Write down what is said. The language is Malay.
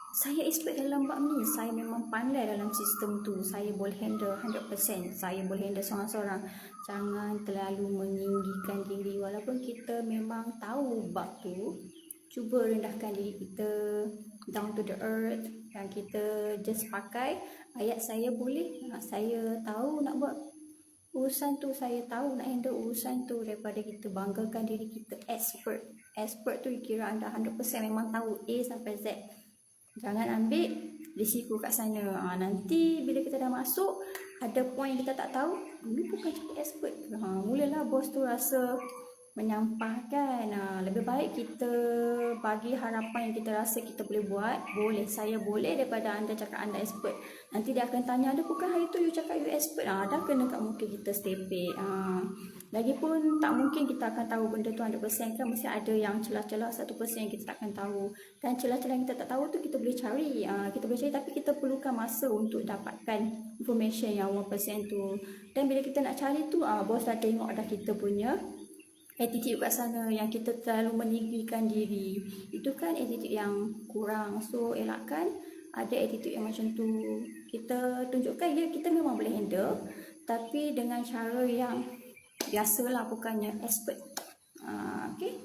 Saya expert dalam bab ni. Saya memang pandai dalam sistem tu. Saya boleh handle 100%. Saya boleh handle seorang-seorang. Jangan terlalu meninggikan diri. Walaupun kita memang tahu bab tu, cuba rendahkan diri kita down to the earth. Dan kita just pakai ayat saya boleh. Saya tahu nak buat urusan tu, saya tahu nak handle urusan tu, daripada kita banggakan diri kita expert. Expert tu kira anda 100% memang tahu A sampai Z. Jangan ambil risiko kat sana. Nanti bila kita dah masuk, ada point kita tak tahu, ni bukan cakap expert. Mulalah bos tu rasa menyampahkan. Lebih baik kita bagi harapan yang kita rasa kita boleh buat. Boleh, saya boleh, daripada anda cakap anda expert. Nanti dia akan tanya, ada bukan hari tu you cakap you expert? Dah kena kat muka kita stepek. Lagipun tak mungkin kita akan tahu benda tu 100% kan. Mesti ada yang celah-celah 1% yang kita takkan tahu. Dan celah-celah yang kita tak tahu tu kita boleh cari. Kita boleh cari, tapi kita perlukan masa untuk dapatkan information yang 1% tu. Dan bila kita nak cari tu, bos dah tengok dah kita punya attitude kat sana, yang kita terlalu meninggikan diri. Itu kan attitude yang kurang. So elakkan ada attitude yang macam tu. Kita tunjukkan ya kita memang boleh handle, tapi dengan cara yang biasalah, bukannya expert. Okay.